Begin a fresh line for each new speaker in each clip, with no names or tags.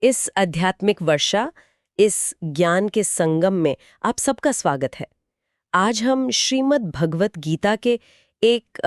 इस आध्यात्मिक वर्षा, इस ज्ञान के संगम में आप सबका स्वागत है। आज हम श्रीमद् भगवत गीता के एक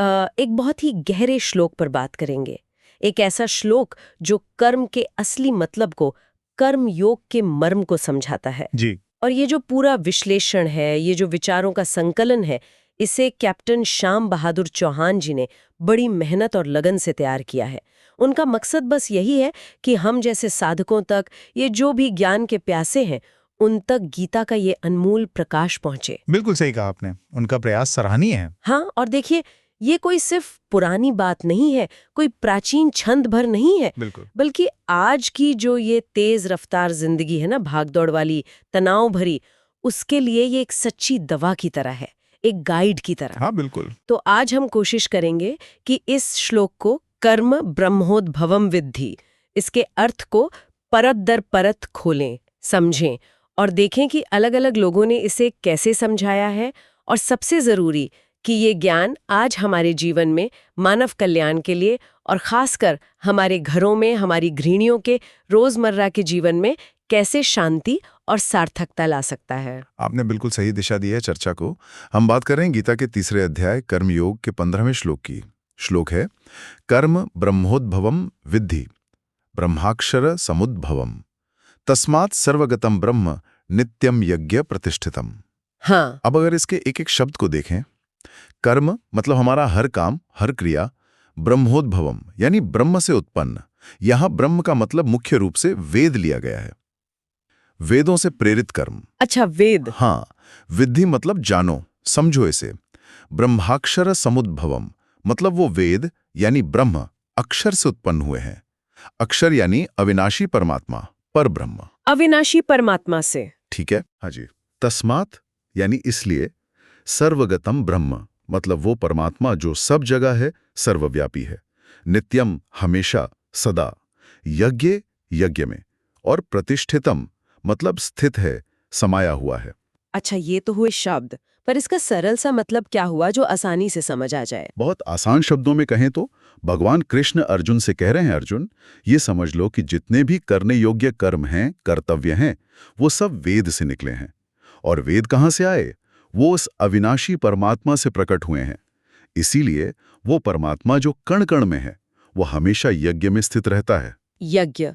बहुत ही गहरे श्लोक पर बात करेंगे। एक ऐसा श्लोक जो कर्म के असली मतलब को, कर्म योग के मर्म को समझाता है।
जी।
और ये जो पूरा विश्लेषण है, ये जो विचारों का संकलन है, इसे कैप्टन श्याम बहादुर चौहान जी ने बड़ी मेहनत और लगन से तैयार किया है। उनका मकसद बस यही है कि हम जैसे साधकों तक, ये जो भी ज्ञान के प्यासे हैं, उन तक गीता का ये अनमोल प्रकाश पहुंचे।
बिल्कुल सही कहा आपने, उनका प्रयास सराहनीय है।
हाँ, और देखिए, ये कोई सिर्फ पुरानी बात नहीं है, कोई प्राचीन छंद भर नहीं है,
बिल्कुल।
बल्कि आज की जो ये तेज रफ्तार जिंदगी है ना, भागदौड़ वाली, तनाव भरी, उसके लिए ये एक सच्ची दवा की तरह है, एक गाइड की तरह।
हाँ, बिल्कुल।
तो आज हम कोशिश करेंगे कि इस श्लोक को कर्म ब्रह्मोद्भवम विद्धि, इसके अर्थ को परत दर परत खोलें, समझें और देखें कि अलग-अलग लोगों ने इसे कैसे समझाया है, और सबसे जरूरी कि ये ज्ञान आज हमारे जीवन में मानव कल्याण के लिए और खासकर हमारे घरों में, हमारी गृहिणियों के रोजमर्रा के जीवन में कैसे शांति और सार्थकता ला सकता है।
आपने बिल्कुल सही दिशा दी है चर्चा को। हम बात कर रहे हैं गीता के तीसरे अध्याय कर्मयोग के 15वें श्लोक की। श्लोक है, कर्म ब्रह्मोद्भवम विद्धि ब्रह्माक्षर समुद्भवम तस्मात् सर्वगतम ब्रह्म नित्यम यज्ञ प्रतिष्ठितम।
हाँ,
अब अगर इसके एक एक शब्द को देखें, कर्म मतलब हमारा हर काम, हर क्रिया, ब्रह्मोद्भवम यानी ब्रह्म से उत्पन्न। यहां ब्रह्म का मतलब मुख्य रूप से वेद लिया गया है, वेदों से प्रेरित कर्म।
अच्छा, वेद।
हाँ, विद्धि मतलब जानो, समझो इसे। ब्रह्माक्षर समुद्भवम मतलब वो वेद यानी ब्रह्म अक्षर से उत्पन्न हुए हैं। अक्षर यानी अविनाशी परमात्मा, पर ब्रह्म।
अविनाशी परमात्मा से।
ठीक है, हाँ जी। तस्मात् यानी इसलिए, सर्वगतम ब्रह्म मतलब वो परमात्मा जो सब जगह है, सर्वव्यापी है। नित्यम हमेशा, सदा। यज्ञ यज्ञ में, और प्रतिष्ठितम मतलब स्थित है, समाया हुआ है।
अच्छा, ये तो हुए शब्द, पर इसका सरल सा मतलब क्या हुआ जो आसानी से समझ आ जाए?
बहुत आसान शब्दों में कहें तो भगवान कृष्ण अर्जुन से कह रहे हैं, अर्जुन ये समझ लो कि जितने भी करने योग्य कर्म हैं, कर्तव्य हैं, वो सब वेद से निकले हैं। और वेद कहाँ से आए? वो उस अविनाशी परमात्मा से प्रकट हुए हैं। इसीलिए वो परमात्मा जो कण कण में है, वो हमेशा यज्ञ में स्थित रहता है।
यज्ञ,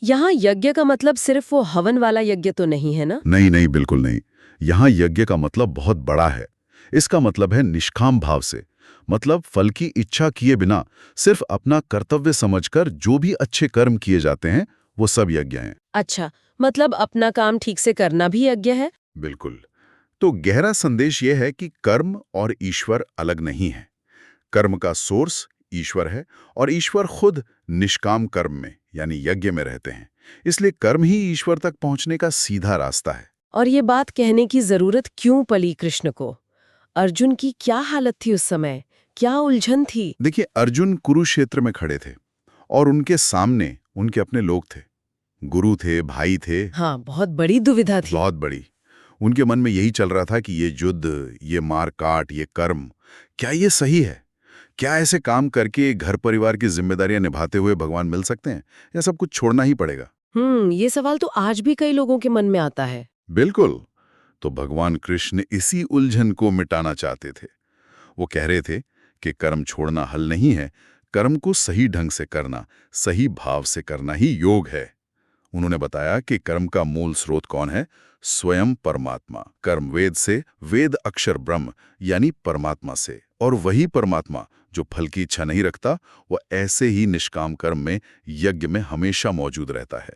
यहाँ यज्ञ का मतलब सिर्फ वो हवन वाला यज्ञ तो नहीं है ना?
नहीं नहीं, बिल्कुल नहीं। यहाँ यज्ञ का मतलब बहुत बड़ा है। इसका मतलब है निष्काम भाव से, मतलब फल की इच्छा किए बिना सिर्फ अपना कर्तव्य समझकर जो भी अच्छे कर्म किए जाते हैं, वो सब यज्ञ हैं।
अच्छा, मतलब अपना काम ठीक से करना भी यज्ञ है?
बिल्कुल। तो गहरा संदेश ये है कि कर्म और ईश्वर अलग नहीं है। कर्म का सोर्स ईश्वर है, और ईश्वर खुद निष्काम कर्म में यानी यज्ञ में रहते हैं। इसलिए कर्म ही ईश्वर तक पहुंचने का सीधा रास्ता है।
और ये बात कहने की जरूरत क्यों पड़ी कृष्ण को? अर्जुन की क्या हालत थी उस समय? क्या उलझन थी?
देखिए, अर्जुन कुरुक्षेत्र में खड़े थे और उनके सामने उनके अपने लोग थे, गुरु थे, भाई थे।
हाँ, बहुत बड़ी दुविधा थी।
बहुत बड़ी। उनके मन में यही चल रहा था कि ये युद्ध, ये मार काट, ये कर्म, क्या ये सही है? क्या ऐसे काम करके घर परिवार की जिम्मेदारियां निभाते हुए भगवान मिल सकते हैं, या सब कुछ छोड़ना ही पड़ेगा?
ये सवाल तो आज भी कई लोगों के मन में आता है।
बिल्कुल। तो भगवान कृष्ण इसी उलझन को मिटाना चाहते थे। वो कह रहे थे कि कर्म छोड़ना हल नहीं है, कर्म को सही ढंग से करना, सही भाव से करना ही योग है। उन्होंने बताया कि कर्म का मूल स्रोत कौन है? स्वयं परमात्मा। कर्म वेद से, वेद अक्षर ब्रह्म यानी परमात्मा से, और वही परमात्मा जो फल की इच्छा नहीं रखता, वो ऐसे ही निष्काम कर्म में, यज्ञ में हमेशा मौजूद रहता है।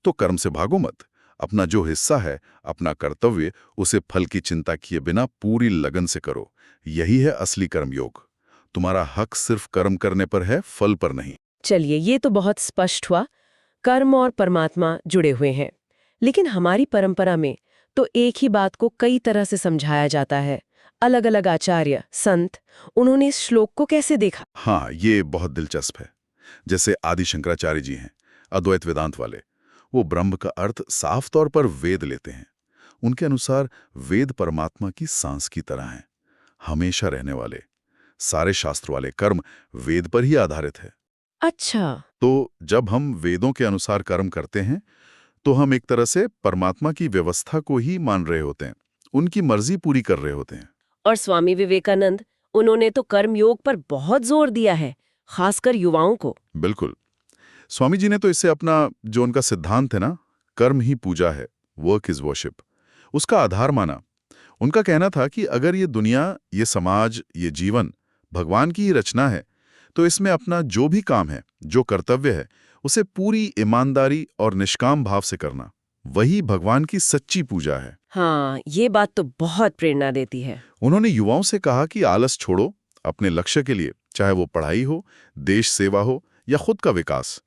तो कर्म से भागो मत। अपना जो हिस्सा है, अपना कर्तव्य, उसे फल की चिंता किए बिना पूरी लगन से करो। यही है असली कर्मयोग। तुम्हारा हक सिर्फ कर्म करने पर है, फल पर नहीं।
चलिए, ये तो बहुत स्पष्ट हुआ, कर्म और परमात्मा जुड़े हुए हैं। लेकिन हमारी परंपरा में तो एक ही बात को कई तरह से समझाया जाता है। अलग अलग आचार्य, संत, उन्होंने इस श्लोक को कैसे देखा?
हाँ, ये बहुत दिलचस्प है। जैसे आदि शंकराचार्य जी हैं, अद्वैत वेदांत वाले, वो ब्रह्म का अर्थ साफ तौर पर वेद लेते हैं। उनके अनुसार वेद परमात्मा की सांस की तरह हैं, हमेशा रहने वाले। सारे शास्त्र वाले कर्म वेद पर ही आधारित है।
अच्छा।
तो जब हम वेदों के अनुसार कर्म करते हैं तो हम एक तरह से परमात्मा की व्यवस्था को ही मान रहे होते हैं, उनकी मर्जी पूरी कर रहे होते हैं।
और स्वामी विवेकानंद, उन्होंने तो कर्मयोग पर बहुत जोर दिया है, खासकर युवाओं को।
बिल्कुल। स्वामी जी ने तो इससे अपना जो उनका सिद्धांत है ना, कर्म ही पूजा है, वर्क इज वर्शिप, उसका आधार माना। उनका कहना था कि अगर ये दुनिया, ये समाज, ये जीवन भगवान की ही रचना है, तो इसमें अपना जो भी काम है, जो कर्तव्य है, उसे पूरी ईमानदारी और निष्काम भाव से करना, वही भगवान की सच्ची पूजा है।
हाँ, ये बात तो बहुत प्रेरणा देती है।
उन्होंने युवाओं से कहा कि आलस छोड़ो, अपने लक्ष्य के लिए, चाहे वो पढ़ाई हो, देश सेवा हो या खुद का विकास,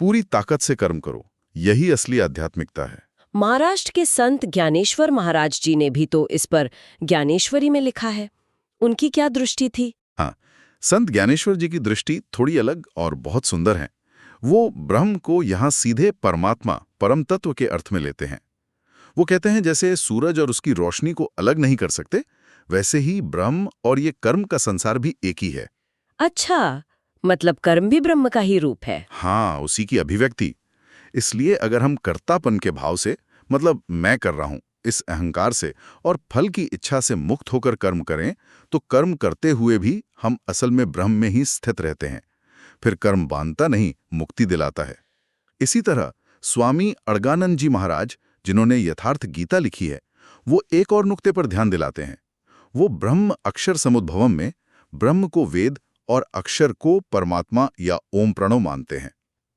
पूरी ताकत से कर्म करो, यही असली आध्यात्मिकता है।
महाराष्ट्र के संत ज्ञानेश्वर महाराज जी ने भी तो इस पर ज्ञानेश्वरी में लिखा है। उनकी क्या दृष्टि थी?
हाँ, संत ज्ञानेश्वर जी की दृष्टि थोड़ी अलग और बहुत सुंदर है। वो ब्रह्म को यहाँ सीधे परमात्मा, परम तत्व के अर्थ में लेते हैं। वो कहते हैं जैसे सूरज और उसकी रोशनी को अलग नहीं कर सकते, वैसे ही ब्रह्म और ये कर्म का संसार भी एक ही है।
अच्छा, मतलब कर्म भी ब्रह्म का ही रूप है।
हाँ, उसी की अभिव्यक्ति। इसलिए अगर हम कर्तापन के भाव से, मतलब मैं कर रहा हूं, इस अहंकार से और फल की इच्छा से मुक्त होकर कर्म करें, तो कर्म करते हुए भी हम असल में ब्रह्म में ही स्थित रहते हैं। फिर कर्म बांधता नहीं, मुक्ति दिलाता है। इसी तरह स्वामी अड़गानंद जी महाराज, जिन्होंने यथार्थ गीता लिखी है, वो एक और नुक्ते पर ध्यान दिलाते हैं। वो ब्रह्म अक्षर समुद्भवम में ब्रह्म को वेद और अक्षर को परमात्मा या ओम प्रणव मानते हैं।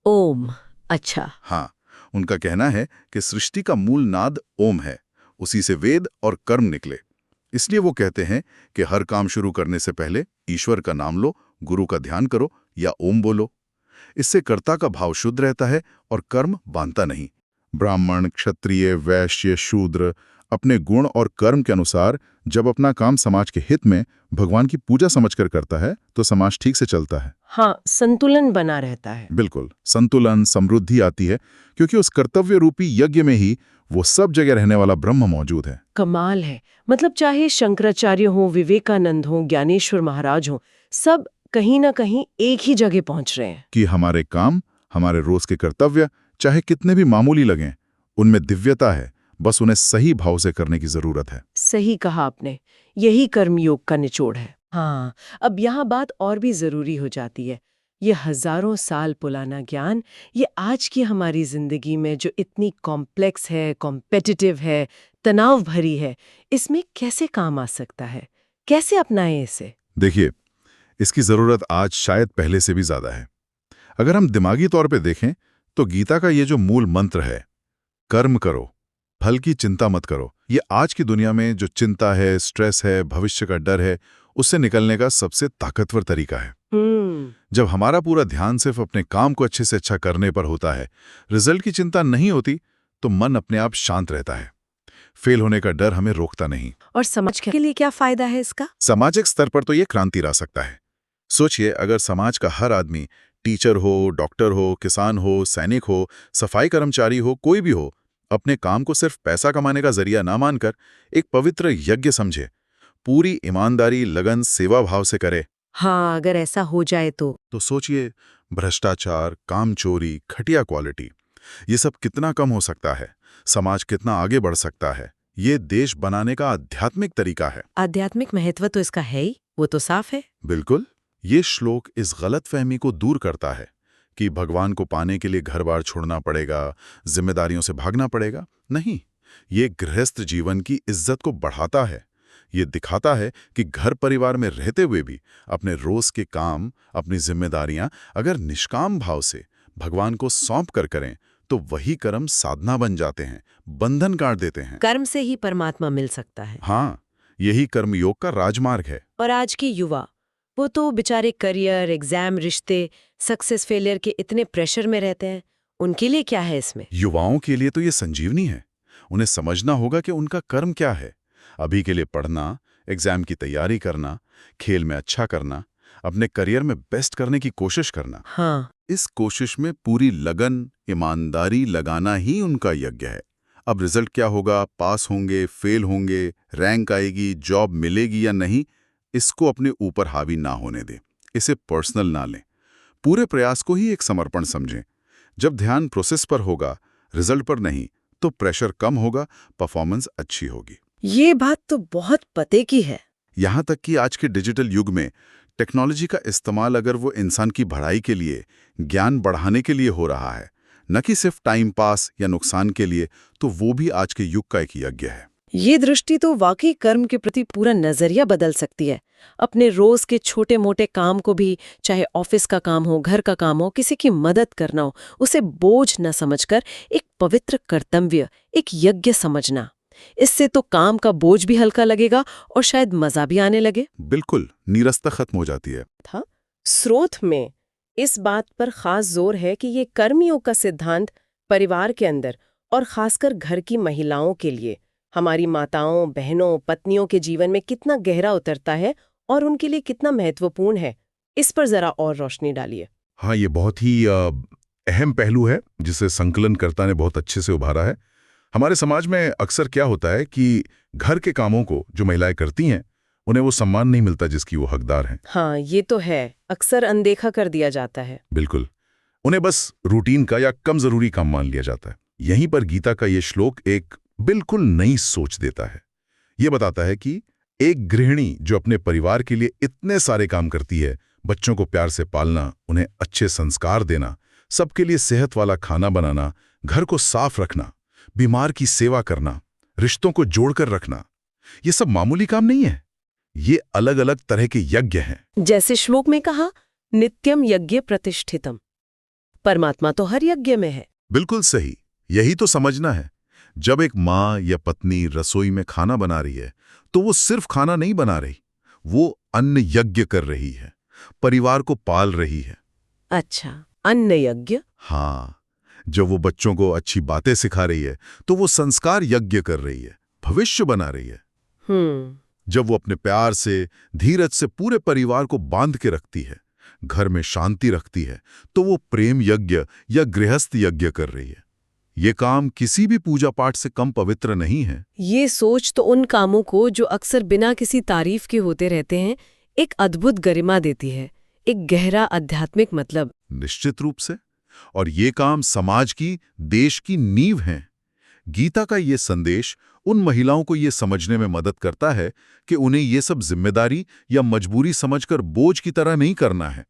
ओम, अच्छा।
हाँ, उनका कहना है कि सृष्टि का मूल नाद ओम है, उसी से वेद और कर्म निकले। इसलिए वो कहते हैं कि हर काम शुरू करने से पहले ईश्वर का नाम लो, गुरु का ध्यान करो या ओम बोलो। इससे कर्ता का भाव शुद्ध रहता है और कर्म बांधता नहीं। ब्राह्मण, क्षत्रिय, वैश्य, शूद्र अपने गुण और कर्म के अनुसार जब अपना काम समाज के हित में, भगवान की पूजा समझकर करता है, तो समाज ठीक से चलता है।
हाँ, संतुलन बना रहता है।
बिल्कुल, संतुलन, समृद्धि आती है, क्योंकि उस कर्तव्य रूपी यज्ञ में ही वो सब जगह रहने वाला ब्रह्म मौजूद है।
कमाल है। मतलब चाहे शंकराचार्य हो, विवेकानंद हो, ज्ञानेश्वर महाराज हो, सब कहीं ना कहीं एक ही जगह पहुंच रहे हैं।
कि हमारे काम, हमारे रोज के कर्तव्य, चाहे कितने भी मामूली लगें, उनमें दिव्यता है, बस उन्हें सही भाव से करने की जरूरत है।
सही कहा आपने, यही कर्मयोग का निचोड़ है। हाँ, अब यहाँ बात और भी जरूरी हो जाती है। ये हजारों साल पुराना ज्ञान, ये आज की हमारी जिंदगी में जो इतनी कॉम्प्लेक्स है, कॉम्पिटिटिव है, तनाव भरी है, इसमें कैसे काम आ सकता है? कैसे अपनाएं इसे?
देखिए, इसकी जरूरत आज शायद पहले से भी ज्यादा है। अगर हम दिमागी तौर पे देखें, तो गीता का ये जो मूल मंत्र है, कर्म करो, फल की चिंता मत करो, ये आज की दुनिया में जो चिंता है, स्ट्रेस है, भविष्य का डर है, उससे निकलने का सबसे ताकतवर तरीका है। जब हमारा पूरा ध्यान सिर्फ अपने काम को अच्छे से अच्छा करने पर होता है, रिजल्ट की चिंता नहीं होती, तो मन अपने आप शांत रहता है। फेल होने का डर हमें रोकता नहीं।
और समाज के लिए क्या फायदा है इसका?
सामाजिक स्तर पर तो ये क्रांति ला सकता है। सोचिए, अगर समाज का हर आदमी, टीचर हो, डॉक्टर हो, किसान हो, सैनिक हो, सफाई कर्मचारी हो, कोई भी हो, अपने काम को सिर्फ पैसा कमाने का जरिया ना मानकर एक पवित्र यज्ञ समझे, पूरी ईमानदारी, लगन, सेवा भाव से करे,
हाँ, अगर ऐसा हो जाए तो
सोचिए, भ्रष्टाचार, कामचोरी, घटिया क्वालिटी, ये सब कितना कम हो सकता है, समाज कितना आगे बढ़ सकता है। ये देश बनाने का आध्यात्मिक तरीका है।
आध्यात्मिक महत्व तो इसका है ही, वो तो साफ है।
बिल्कुल। ये श्लोक इस गलतफहमी को दूर करता है कि भगवान को पाने के लिए घर-बार छोड़ना पड़ेगा, जिम्मेदारियों से भागना पड़ेगा। नहीं, ये गृहस्थ जीवन की इज्जत को बढ़ाता है। ये दिखाता है कि घर परिवार में रहते हुए भी अपने रोज के काम, अपनी जिम्मेदारियां अगर निष्काम भाव से भगवान को सौंप कर करें, तो वही कर्म साधना बन जाते हैं, बंधन काट देते हैं।
कर्म से ही परमात्मा मिल सकता है।
हाँ, यही कर्मयोग का राजमार्ग है।
और आज के युवा, वो तो बेचारे करियर, एग्जाम, रिश्ते, सक्सेस फेलियर के इतने प्रेशर में रहते हैं। उनके लिए क्या है इसमें?
युवाओं के लिए तो ये संजीवनी है। उन्हें समझना होगा कि उनका कर्म क्या है। अभी के लिए पढ़ना, एग्जाम की तैयारी करना, खेल में अच्छा करना, अपने करियर में बेस्ट करने की कोशिश करना।
हाँ,
इस कोशिश में पूरी लगन, ईमानदारी लगाना ही उनका यज्ञ है। अब रिजल्ट क्या होगा, पास होंगे, फेल होंगे, रैंक आएगी, जॉब मिलेगी या नहीं, इसको अपने ऊपर हावी ना होने दें। इसे पर्सनल ना लें। पूरे प्रयास को ही एक समर्पण समझें। जब ध्यान प्रोसेस पर होगा, रिजल्ट पर नहीं, तो प्रेशर कम होगा, परफॉर्मेंस अच्छी होगी।
ये बात तो बहुत पते की है।
यहाँ तक कि आज के डिजिटल युग में टेक्नोलॉजी का इस्तेमाल अगर वो इंसान की भलाई के लिए, ज्ञान बढ़ाने के लिए हो रहा है, न कि सिर्फ टाइम पास या नुकसान के लिए, तो वो भी आज के युग का एक यज्ञ है।
ये दृष्टि तो वाकई कर्म के प्रति पूरा नजरिया बदल सकती है। अपने रोज के छोटे मोटे काम को भी, चाहे ऑफिस का काम हो, घर का काम हो, किसी की मदद करना हो, उसे बोझ न समझकर एक पवित्र कर्तव्य, एक यज्ञ समझना। इससे तो काम का बोझ भी हल्का लगेगा और शायद मजा भी आने लगे।
बिल्कुल, नीरसता खत्म हो जाती है।
था स्रोत में इस बात पर खास जोर है कि ये कर्मयोग का सिद्धांत परिवार के अंदर और खासकर घर की महिलाओं के लिए, हमारी माताओं, बहनों, पत्नियों के जीवन में कितना गहरा उतरता है और उनके लिए कितना महत्वपूर्ण है, इस पर जरा और रोशनी डालिए।
हाँ, ये बहुत ही अहम पहलू है जिसे संकलनकर्ता ने बहुत अच्छे से उभारा है। हमारे समाज में अक्सर क्या होता है कि घर के कामों को जो महिलाएं करती हैं, उन्हें वो सम्मान नहीं मिलता जिसकी वो हकदार हैं।
हाँ, ये तो है, अक्सर अनदेखा कर दिया जाता है।
बिल्कुल, उन्हें बस रूटीन का या कम जरूरी काम मान लिया जाता है। यहीं पर गीता का ये श्लोक एक बिल्कुल नई सोच देता है। ये बताता है कि एक गृहिणी जो अपने परिवार के लिए इतने सारे काम करती है, बच्चों को प्यार से पालना, उन्हें अच्छे संस्कार देना, सबके लिए सेहत वाला खाना बनाना, घर को साफ रखना, बीमार की सेवा करना, रिश्तों को जोड़कर रखना, ये सब मामूली काम नहीं है। ये अलग अलग तरह के यज्ञ हैं।
जैसे श्लोक में कहा, नित्यम यज्ञ प्रतिष्ठितम। परमात्मा तो हर यज्ञ में है।
बिल्कुल सही, यही तो समझना है। जब एक माँ या पत्नी रसोई में खाना बना रही है, तो वो सिर्फ खाना नहीं बना रही, वो अन्न यज्ञ कर रही है, परिवार को पाल रही है।
अच्छा, अन्न यज्ञ।
हाँ, जब वो बच्चों को अच्छी बातें सिखा रही है, तो वो संस्कार यज्ञ कर रही है, भविष्य बना रही है। जब वो अपने प्यार से, धीरज से पूरे परिवार को बांध के रखती है, घर में शांति रखती है, तो वो प्रेम यज्ञ या गृहस्थ यज्ञ कर रही है। ये काम किसी भी पूजा पाठ से कम पवित्र नहीं है।
ये सोच तो उन कामों को, जो अक्सर बिना किसी तारीफ के होते रहते हैं, एक अद्भुत गरिमा देती है, एक गहरा आध्यात्मिक मतलब।
निश्चित रूप से। और ये काम समाज की, देश की नींव हैं। गीता का ये संदेश उन महिलाओं को ये समझने में मदद करता है कि उन्हें ये सब जिम्मेदारी या मजबूरी समझकर बोझ की तरह नहीं करना है,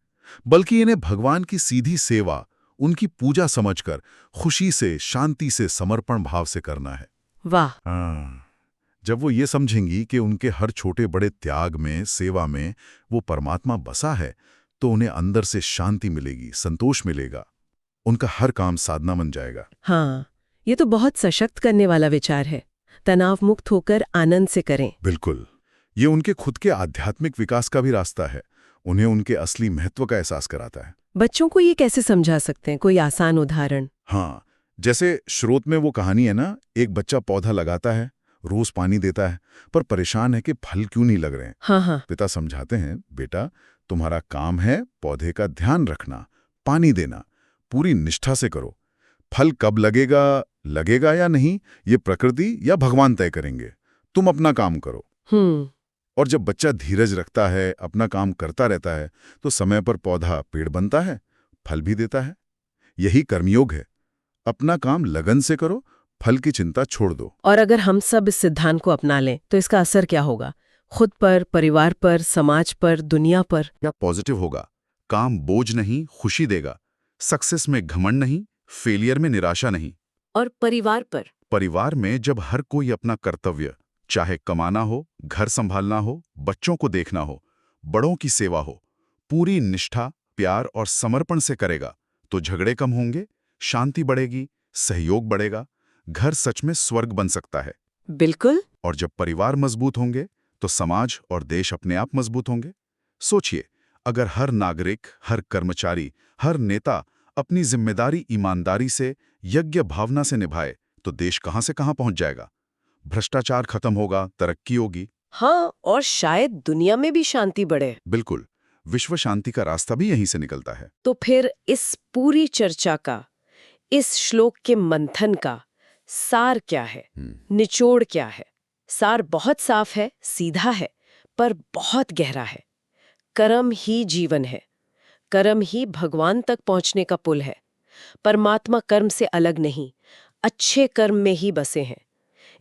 बल्कि इन्हें भगवान की सीधी सेवा, उनकी पूजा समझकर खुशी से, शांति से, समर्पण भाव से करना है।
वाह।
जब वो ये समझेंगी कि उनके हर छोटे बड़े त्याग में, सेवा में वो परमात्मा बसा है, तो उन्हें अंदर से शांति मिलेगी, संतोष मिलेगा, उनका हर काम साधना बन जाएगा।
हाँ, ये तो बहुत सशक्त करने वाला विचार है। तनाव मुक्त होकर आनंद से करें।
बिल्कुल, ये उनके खुद के आध्यात्मिक विकास का भी रास्ता है, उन्हें उनके असली महत्व का एहसास कराता है।
बच्चों को ये कैसे समझा सकते हैं, कोई आसान उदाहरण?
हाँ, जैसे स्रोत में वो कहानी है ना, एक बच्चा पौधा लगाता है, रोज पानी देता है, पर परेशान है कि फल क्यों नहीं लग रहे हैं।
हाँ।
पिता समझाते हैं, बेटा तुम्हारा काम है पौधे का ध्यान रखना, पानी देना, पूरी निष्ठा से करो। फल कब लगेगा या नहीं, ये प्रकृति या भगवान तय करेंगे, तुम अपना काम करो। और जब बच्चा धीरज रखता है, अपना काम करता रहता है, तो समय पर पौधा पेड़ बनता है, फल भी देता है। यही कर्मयोग है, अपना काम लगन से करो, फल की चिंता छोड़ दो।
और अगर हम सब इस सिद्धांत को अपना लें, तो इसका असर क्या होगा? खुद पर, परिवार पर, समाज पर, दुनिया पर?
क्या पॉजिटिव होगा। काम बोझ नहीं, खुशी देगा। सक्सेस में घमंड नहीं, फेलियर में निराशा नहीं।
और परिवार पर?
परिवार में जब हर कोई अपना कर्तव्य, चाहे कमाना हो, घर संभालना हो, बच्चों को देखना हो, बड़ों की सेवा हो, पूरी निष्ठा, प्यार और समर्पण से करेगा, तो झगड़े कम होंगे, शांति बढ़ेगी, सहयोग बढ़ेगा, घर सच में स्वर्ग बन सकता है।
बिल्कुल।
और जब परिवार मजबूत होंगे, तो समाज और देश अपने आप मजबूत होंगे। सोचिए, अगर हर नागरिक, हर कर्मचारी, हर नेता अपनी जिम्मेदारी ईमानदारी से, यज्ञ भावना से निभाए, तो देश कहां से कहां पहुंच जाएगा। भ्रष्टाचार खत्म होगा, तरक्की होगी।
हाँ, और शायद दुनिया में भी शांति बढ़े।
बिल्कुल, विश्व शांति का रास्ता भी यहीं से निकलता है।
तो फिर इस पूरी चर्चा का, इस श्लोक के मंथन का सार क्या है? निचोड़ क्या है? सार बहुत साफ है, सीधा है, पर बहुत गहरा है। कर्म ही जीवन है। कर्म ही भगवान तक पहुंचने का पुल है। परमात्मा कर्म से अलग नहीं, अच्छे कर्म में ही बसे हैं।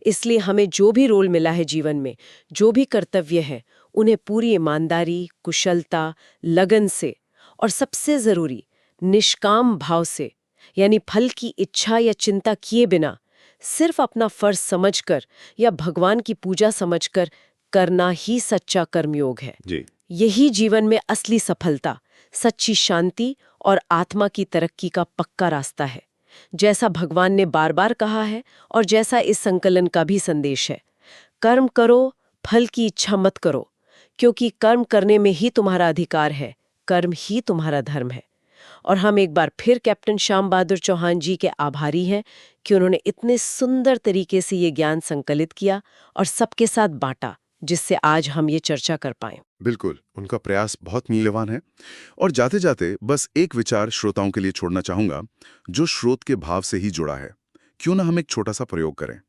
इसलिए हमें जो भी रोल मिला है जीवन में, जो भी कर्तव्य है, उन्हें पूरी ईमानदारी, कुशलता, लगन से और सबसे जरूरी निष्काम भाव से, यानी फल की इच्छा या चिंता किए बिना, सिर्फ अपना फर्ज समझकर या भगवान की पूजा समझकर करना ही सच्चा कर्मयोग है।
जी।
यही जीवन में असली सफलता, सच्ची शांति और आत्मा की तरक्की का पक्का रास्ता है, जैसा भगवान ने बार बार कहा है और जैसा इस संकलन का भी संदेश है। कर्म करो, फल की इच्छा मत करो, क्योंकि कर्म करने में ही तुम्हारा अधिकार है, कर्म ही तुम्हारा धर्म है। और हम एक बार फिर कैप्टन श्याम बहादुर चौहान जी के आभारी हैं कि उन्होंने इतने सुंदर तरीके से ये ज्ञान संकलित किया और सबके साथ बांटा, जिससे आज हम ये चर्चा कर पाएं।
बिल्कुल, उनका प्रयास बहुत मूल्यवान है। और जाते जाते बस एक विचार श्रोताओं के लिए छोड़ना चाहूंगा, जो स्रोत के भाव से ही जुड़ा है। क्यों ना हम एक छोटा सा प्रयोग करें।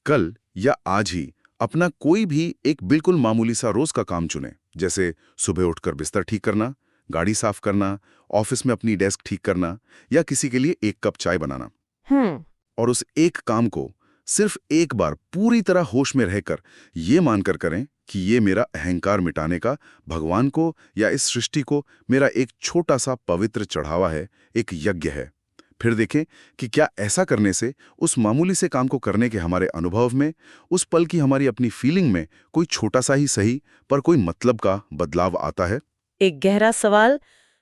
कल या आज ही अपना कोई भी एक बिल्कुल मामूली सा रोज का काम चुनें, जैसे सुबह उठकर बिस्तर ठीक करना, गाड़ी साफ करना, ऑफिस में अपनी डेस्क ठीक करना या किसी के लिए एक कप चाय बनाना। और उस एक काम को सिर्फ एक बार पूरी तरह होश में रहकर ये मानकर करें कि ये मेरा अहंकार मिटाने का, भगवान को या इस सृष्टि को मेरा एक छोटा सा पवित्र चढ़ावा है, एक यज्ञ है। फिर देखें कि क्या ऐसा करने से उस मामूली से काम को करने के हमारे अनुभव में, उस पल की हमारी अपनी फीलिंग में कोई छोटा सा ही सही पर कोई मतलब का बदलाव आता है।
एक गहरा सवाल,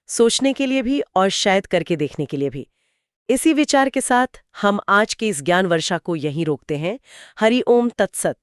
सोचने के लिए भी और शायद करके देखने के लिए भी। इसी विचार के साथ हम आज के इस ज्ञान वर्षा को यहीं रोकते हैं। हरि ओम तत्सत।